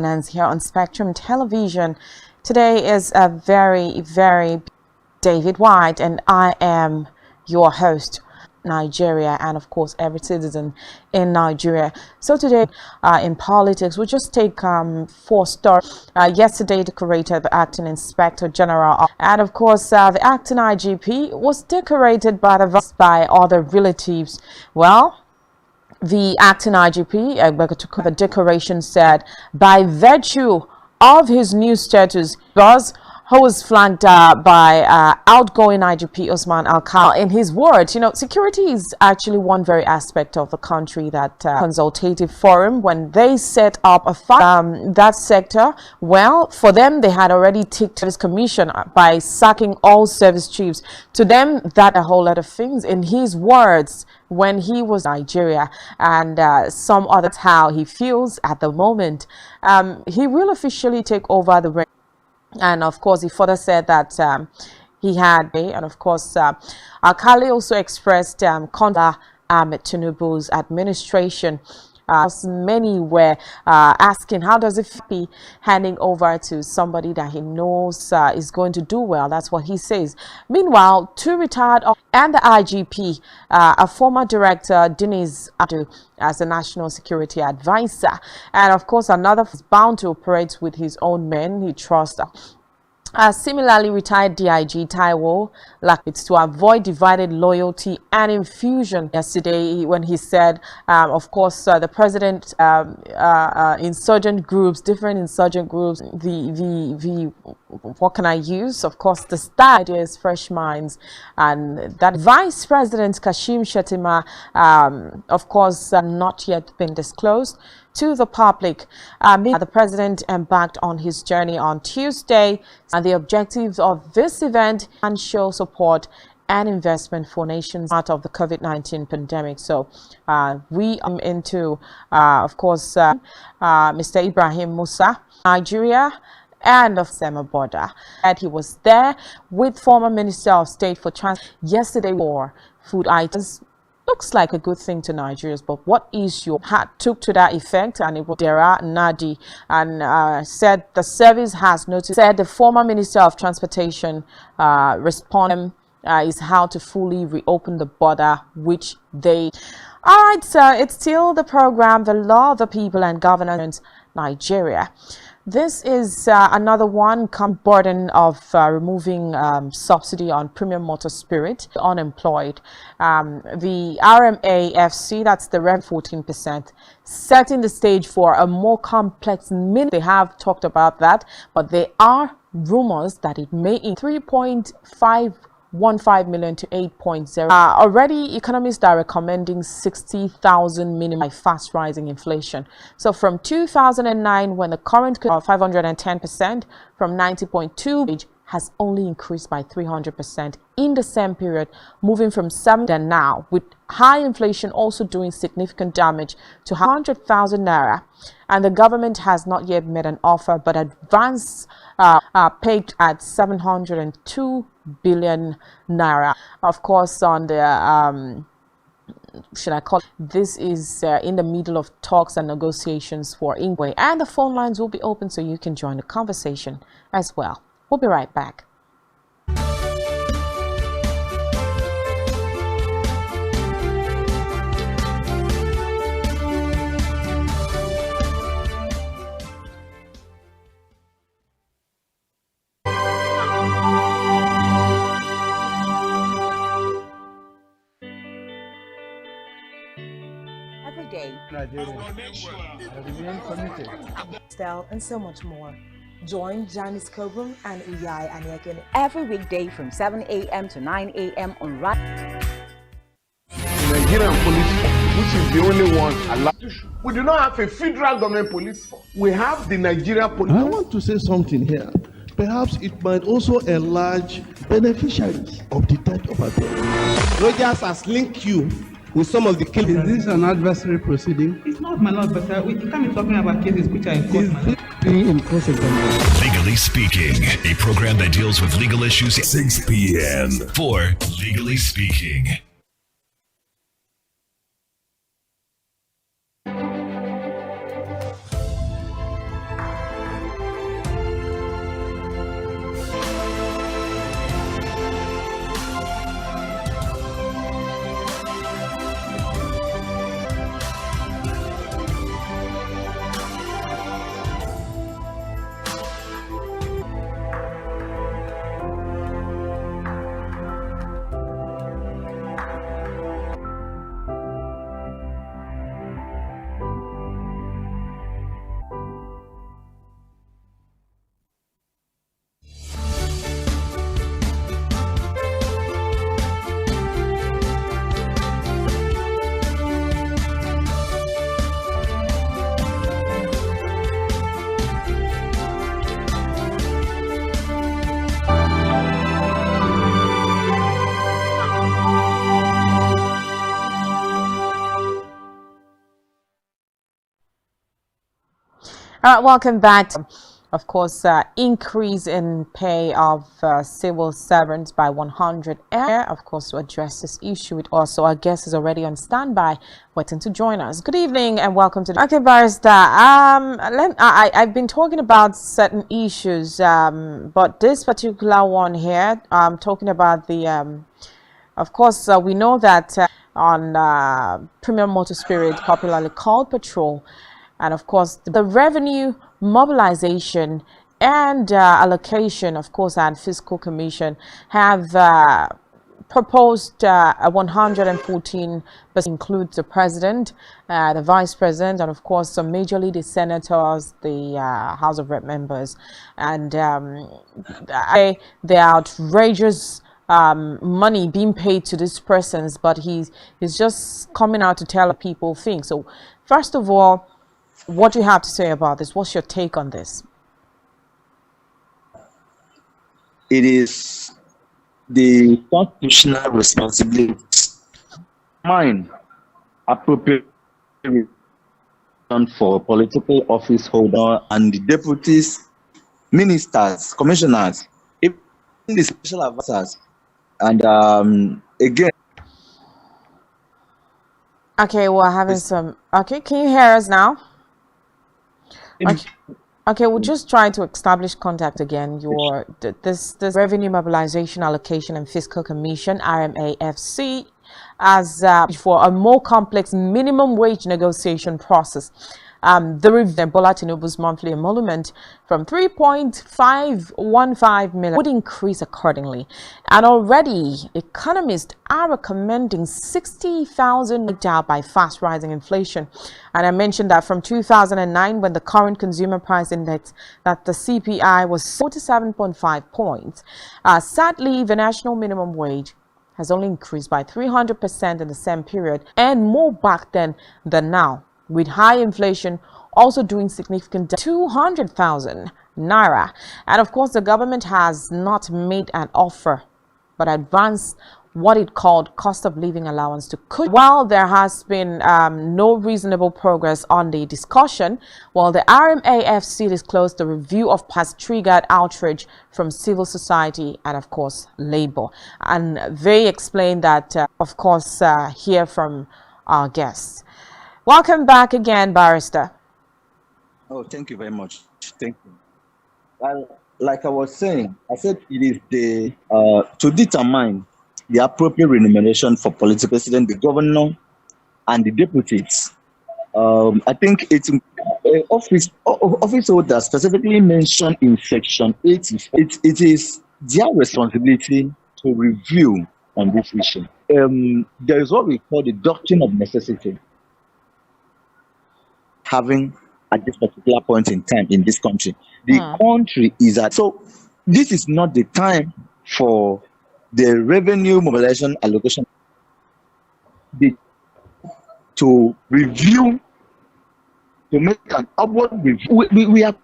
governance here on Spectrum Television. Today is a very David White, and I am your host, Nigeria, and of course every citizen in Nigeria. So today in politics, we'll just take 4 stories. Yesterday decorated the acting inspector general, and of course the acting IGP was decorated by other relatives. Well, the acting IGP, the decoration said, by virtue of his new status, who was flanked by outgoing IGP Osman Al-Kal. In his words, security is actually one very aspect of the country that consultative forum, when they set up that sector, well, for them, they had already ticked this commission by sacking all service chiefs. To them, that a whole lot of things. In his words, when he was in Nigeria and some others, how he feels at the moment, he will officially take over the reins. And of course, he further said that he had, and of course, Alkali also expressed contra Tinubu's administration. Many were asking, how does it be handing over to somebody that he knows is going to do well? That's what he says. Meanwhile, 2 retired and the IGP, a former director, Dennis Adu, as a national security advisor, and of course another is bound to operate with his own men he trusts. Similarly, retired DIG Taiwo, it's to avoid divided loyalty and infusion. Yesterday, when he said, of course, the president, insurgent groups, different insurgent groups, what can I use? Of course, the star idea is fresh minds, and that Vice President Kashim Shettima, of course, not yet been disclosed to the public. The president embarked on his journey on Tuesday, and the objectives of this event and show support and investment for nations part of the COVID-19 pandemic. So we are into, of course, Mr. Ibrahim Musa, Nigeria, and of Sema Border. And he was there with former Minister of State for Transport yesterday for food items. Looks like a good thing to Nigerians, but what is your hat took to that effect? And it was Dera Nadi, and said the service has noticed, said the former Minister of Transportation responded is how to fully reopen the border, which they... All right, so it's still the program, The Law of the People and Governance, Nigeria. This is another one burden of removing subsidy on premium motor spirit, unemployed. The RMAFC, that's the rev 14%, setting the stage for a more complex They have talked about that, but there are rumors that it may in 3.515 million to 8.0. Already, economists are recommending 60,000 minimum by fast rising inflation. So from 2009, when the current 510%, from 90.2 has only increased by 300% in the same period, moving from 7 than now, with high inflation also doing significant damage to 100,000 naira. And the government has not yet made an offer, but advance pegged at 702 billion naira. Of course, on the should I call it, this is in the middle of talks and negotiations for Ingwe, and the phone lines will be open so you can join the conversation as well. We'll be right back. Every day, Style and so much more. Join Janice Kobum and Uyai Anyeken every weekday from 7 a.m. to 9 a.m. on Nigerian police, which is the only one allowed. We do not have a federal government police. We have the Nigerian police. I want to say something here. Perhaps it might also enlarge beneficiaries of the death of Abel. Rogers has linked you with some of the killings. Is this an adversary proceeding? It's not, my lord, but we can't be talking about cases which are in court. Legally Speaking, a program that deals with legal issues. 6 p.m. for Legally Speaking. All right, welcome back. Of course, increase in pay of civil servants by 100. Of course, to address this issue, it also our guest is already on standby, waiting to join us. Good evening and welcome to the. Okay, Barrister. I've been talking about certain issues, but this particular one here, talking about the. Of course, we know that on Premium Motor Spirit, popularly called Patrol. And of course, the revenue mobilization and allocation, of course, and fiscal commission have proposed a 114%, includes the president, the vice president, and of course, some majorly the senators, the House of Rep members, and the outrageous money being paid to these persons, but he's just coming out to tell people things. So, first of all, what do you have to say about this? What's your take on this? It is the constitutional responsibility, mine, appropriate for political office holder and the deputies, ministers, commissioners, even the special advisors, and again. Okay, we're having some. Okay, can you hear us now? Okay, we'll just try to establish contact again. This Revenue Mobilization Allocation and Fiscal Commission (RMAFC) as for a more complex minimum wage negotiation process. The review Bola Tinubu's monthly emolument from 3.515 million would increase accordingly, and already economists are recommending 60,000 down by fast rising inflation. And I mentioned that from 2009, when the current consumer price index, that the CPI was 47.5 points. Sadly, the national minimum wage has only increased by 300% in the same period, and more back then than now, with high inflation also doing significant 200,000 naira. And of course, the government has not made an offer but advanced what it called cost of living allowance to cushion. While there has been no reasonable progress on the discussion, while the RMAFC disclosed the review of past triggered outrage from civil society and of course labor, and they explained that of course hear from our guests. Welcome back again, Barrister. Oh, thank you very much. Thank you. Well, like I was saying, I said it is the to determine the appropriate remuneration for political president, the governor, and the deputies. I think it's office holders specifically mentioned in section 80. It is their responsibility to review on this issue. There is what we call the doctrine of necessity. Having at this particular point in time in this country, the country is at, so this is not the time for the revenue mobilization allocation to review, to make an upward review. We have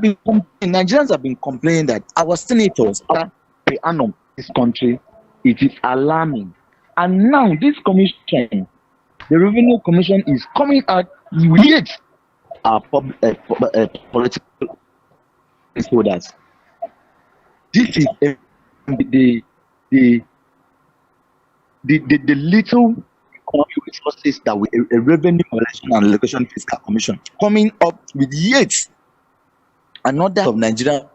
been, Nigerians have been complaining that our senators are per annum this country. It is alarming, and now this commission, the Revenue Commission, is coming out with our political stakeholders. This is the little economic resources that we, a revenue mobilization and allocation fiscal commission, coming up with yet another of Nigerians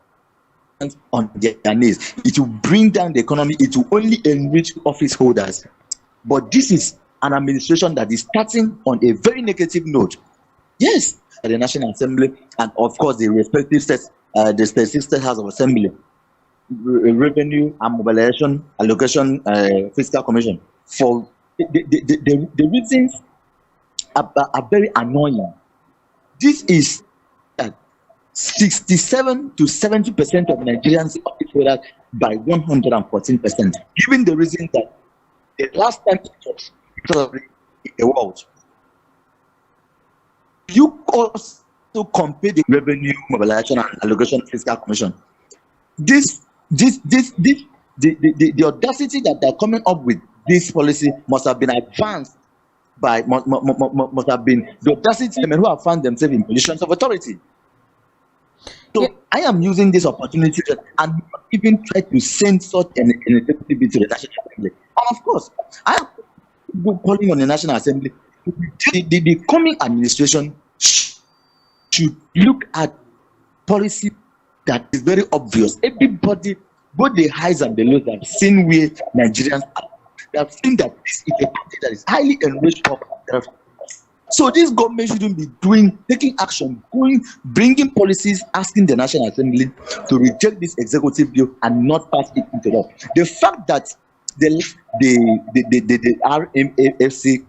on their knees. It will bring down the economy. It will only enrich office holders. But this is an administration that is starting on a very negative note. Yes, the National Assembly and of course the respective states, the specific state House of Assembly, Revenue and Mobilization Allocation Fiscal Commission. For the reasons are very annoying. This is 67 to 70% of Nigerians office holders by 114%. Given the reason that the last time it was a world, you also compare the Revenue Mobilization and Allocation Fiscal Commission. The audacity that they're coming up with this policy must have been advanced by must have been the audacity of men who have found themselves in positions of authority. I am using this opportunity and not even try to send such an initiative to the National Assembly. And of course, I am calling on the National Assembly. The coming administration should look at policy that is very obvious. Everybody, both the highs and the lows, have seen where Nigerians are. They have seen that this is a country that is highly enriched of itself. So this government shouldn't be taking action, bringing policies, asking the National Assembly to reject this executive bill and not pass it into law. The fact that the RMAFC,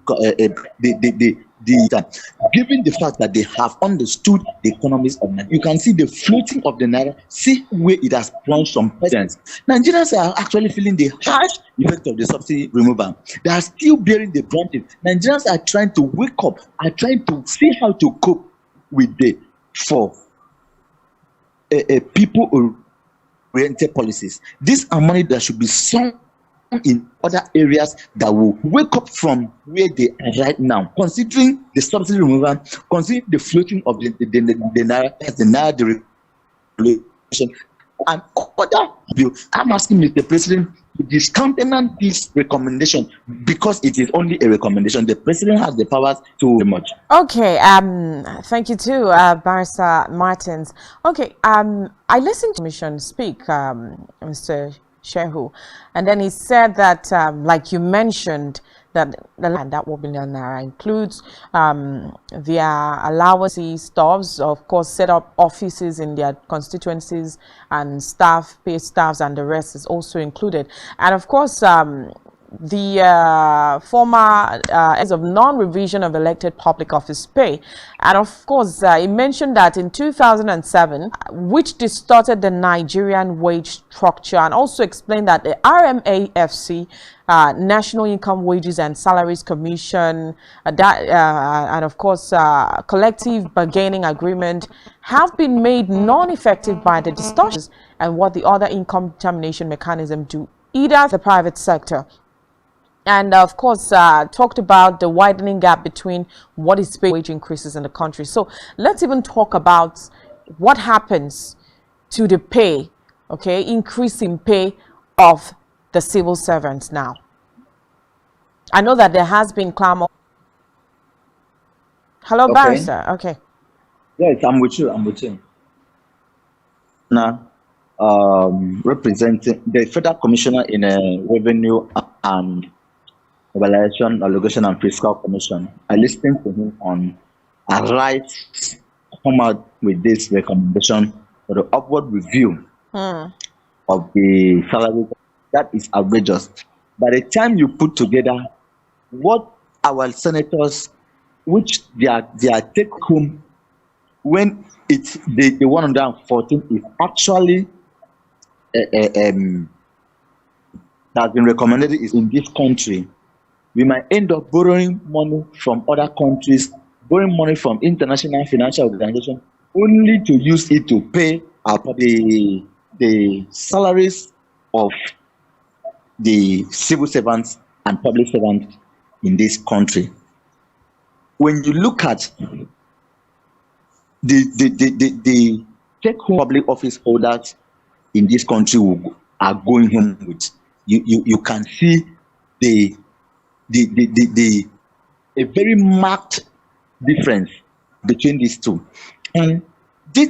given the fact that they have understood the economies of Nigeria, you can see the floating of the naira, see where it has plunged some presidents. Nigerians are actually feeling the harsh effect of the subsidy removal. They are still bearing the brunt. Nigerians are trying to wake up, are trying to see how to cope with the people-oriented policies. These are money that should be sunk in other areas that will wake up from where they are right now, considering the subsidy removal, considering the floating of the naira, the naira deregulation, and other bills. I'm asking Mr. President to discountenance this recommendation because it is only a recommendation. The president has the powers to do much. Okay, thank you too, Barrister Martins. Okay, I listened to Commission speak, Mr. Shehu, and then he said that, like you mentioned, that the land that will be naira includes their allowances, staffs, of course, set up offices in their constituencies, and staff, paid staffs, and the rest is also included. And of course, the former as of non-revision of elected public office pay, and of course he mentioned that in 2007, which distorted the Nigerian wage structure, and also explained that the RMAFC, National Income Wages and Salaries Commission, and of course collective bargaining agreement, have been made non-effective by the distortions and what the other income determination mechanism do, either the private sector. And of course, talked about the widening gap between what is paid wage increases in the country. So let's even talk about what happens to the pay, okay, increase in pay of the civil servants now. I know that there has been clamor. Hello, Okay. Barrister. Okay. Yes, I'm with you. Now, representing the Federal Commissioner in Revenue and Evaluation, Allocation and Fiscal Commission, I listened to him on a right to come out with this recommendation for the upward review of the salary. That is outrageous. By the time you put together what our senators, which their take home when it's the 114 is actually that has been recommended is in this country, we might end up borrowing money from other countries, borrowing money from international financial organizations, only to use it to pay the salaries of the civil servants and public servants in this country. When you look at the take-home public office holders in this country who are going home with, you can see a very marked difference between these two. And the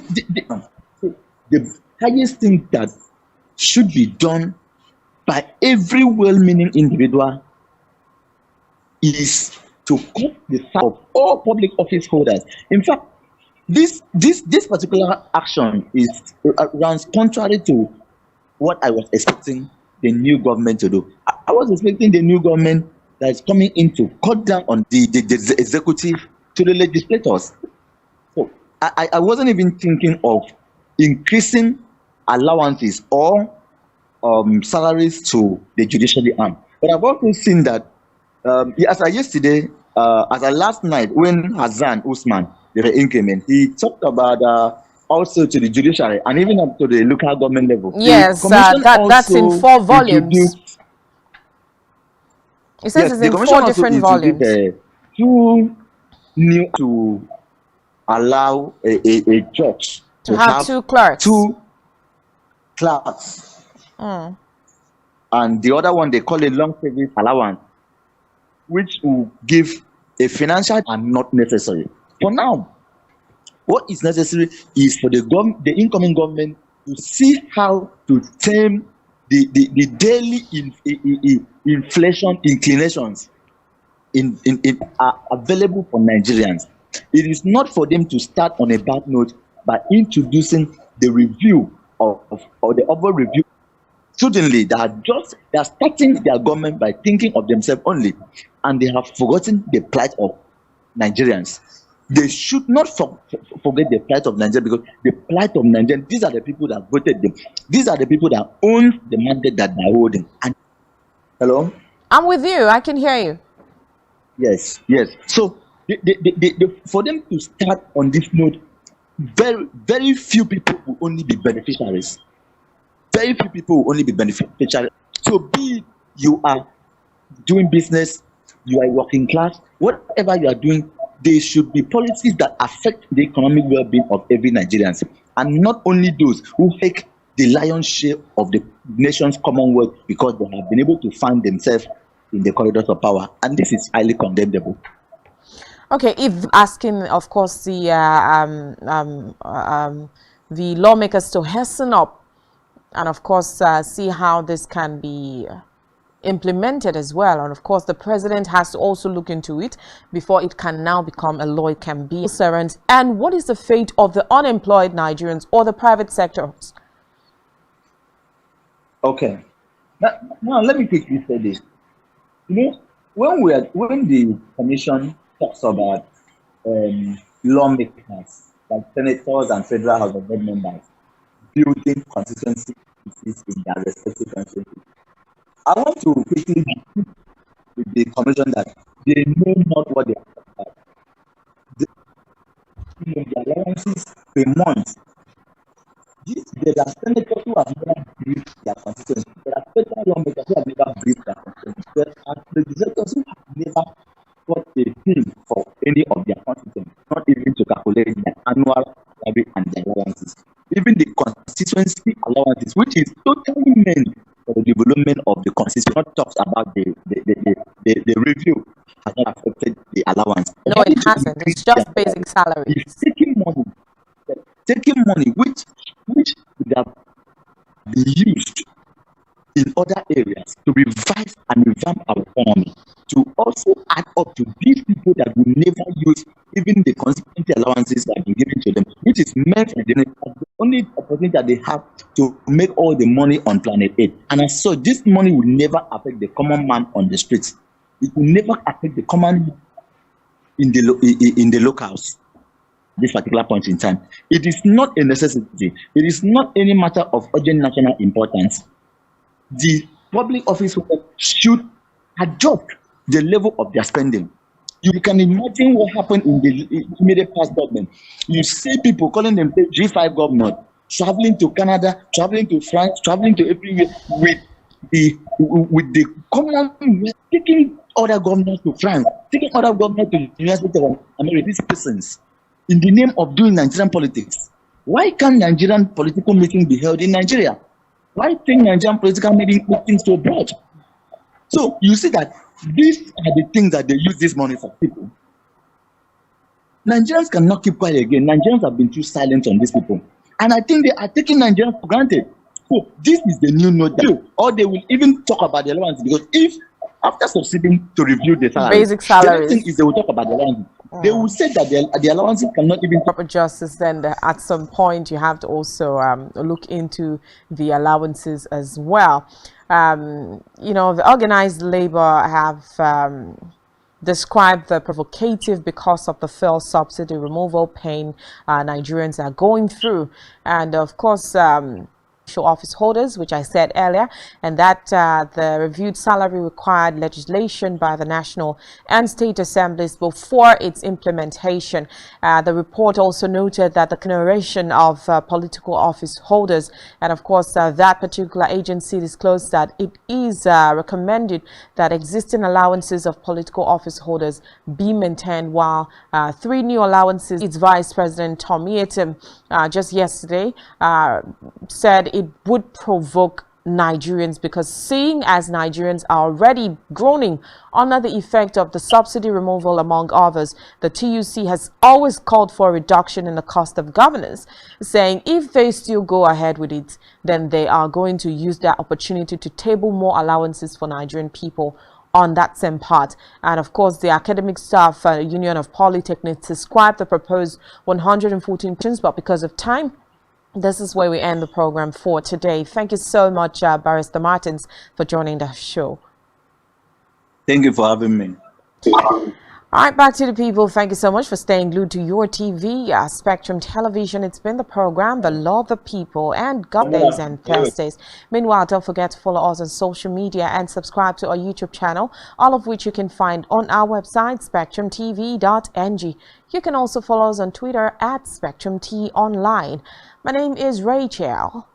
highest thing that should be done by every well-meaning individual is to cut the size of all public office holders. In fact, this particular action runs contrary to what I was expecting the new government to do. I was expecting the new government that is coming in to cut down on the executive to the legislators. So I wasn't even thinking of increasing allowances or salaries to the judiciary arm. But I've also seen that as I yesterday, as I last night, when Hassan Usman did the increment, he talked about also to the judiciary and even up to the local government level. Yes, that's in 4 volumes. It says it's in 4 different volumes. 2 new to allow a judge To have two clerks. Two clerks. And the other one they call a long service allowance, which will give a financial and not necessary. For now, what is necessary is for the incoming government to see how to tame the daily inflation inclinations are available for Nigerians. It is not for them to start on a bad note by introducing the review or the overall review. Suddenly, they are starting their government by thinking of themselves only, and they have forgotten the plight of Nigerians. They should not forget the plight of Nigeria, because the plight of Nigerians, these are the people that voted them. These are the people that own the mandate that they're holding. And hello? I'm with you. I can hear you. Yes. So, for them to start on this note, very, very few people will only be beneficiaries. Very few people will only be beneficiaries. So, be it you are doing business, you are working class, whatever you are doing, there should be policies that affect the economic well-being of every Nigerian, and not only those who take the lion's share of the nation's commonwealth because they have been able to find themselves in the corridors of power, and this is highly condemnable. Okay, if asking, of course, the lawmakers to hasten up and, of course, see how this can be implemented as well. And, of course, the president has to also look into it before it can now become a law. It can be servant. And what is the fate of the unemployed Nigerians or the private sectors? Okay. Now let me quickly say this. You know, when the commission talks about lawmakers, like senators and federal House of Rep members, building constituency in their respective constituencies, I want to quickly with the commission that they know not what they are talking about. The allowances per month. There are senators who have never briefed their constituency. There are federal lawmakers who have never briefed their constituency. There are legislators who have never got a thing for any of their constituencies, not even to calculate their annual salary and their allowances. Even the constituency allowances, which is totally meant for the development of the constituency, not talks about the review, has not affected the allowance. No, it hasn't. It's just basic salary. It's taking money which would have been used in other areas to revive and revamp our economy, to also add up to these people that will never use even the constituency allowances that have been given to them, which is meant for the only opportunity that they have to make all the money on planet Earth. And as such, this money will never affect the common man on the streets. It will never affect the common in the locals. This particular point in time, it is not a necessity. It is not any matter of urgent national importance. The public office should adjust the level of their spending. You can imagine what happened in the immediate past government. You see people calling them G5 government, traveling to Canada, traveling to France, traveling to everywhere with the common, taking other governors to France, taking other governors to the United States of America. These persons, in the name of doing Nigerian politics. Why can't Nigerian political meetings be held in Nigeria? Why think Nigerian political meetings so broad? So you see that these are the things that they use this money for people. Nigerians cannot keep quiet again. Nigerians have been too silent on these people. And I think they are taking Nigerians for granted. So this is the new note. Or they will even talk about the allowance, because if after succeeding to review the salary, basic salaries, the next thing is they will talk about the allowance. They will say that the allowances cannot even proper justice. Then at some point you have to also look into the allowances as well. You know, the organized labor have described the provocative because of the fuel subsidy removal pain Nigerians are going through, and of course office holders, which I said earlier, and that the reviewed salary required legislation by the national and state assemblies before its implementation. The report also noted that the exoneration of political office holders, and of course that particular agency disclosed that it is recommended that existing allowances of political office holders be maintained, while 3 new allowances. Its Vice President Tom Yetim just yesterday said it would provoke Nigerians, because seeing as Nigerians are already groaning under the effect of the subsidy removal, among others, the TUC has always called for a reduction in the cost of governance, saying if they still go ahead with it, then they are going to use that opportunity to table more allowances for Nigerian people on that same part. And of course, the Academic Staff Union of Polytechnics described the proposed 114 petitions, but because of time, this is where we end the program for today. Thank you so much, Barrister Martins, for joining the show. Thank you for having me. All right, back to the people. Thank you so much for staying glued to your TV, Spectrum Television. It's been the program, The Law of the People, and God Days and Thursdays. Meanwhile, don't forget to follow us on social media and subscribe to our YouTube channel, all of which you can find on our website, SpectrumTv.ng. You can also follow us on Twitter at SpectrumT Online. My name is Rachel.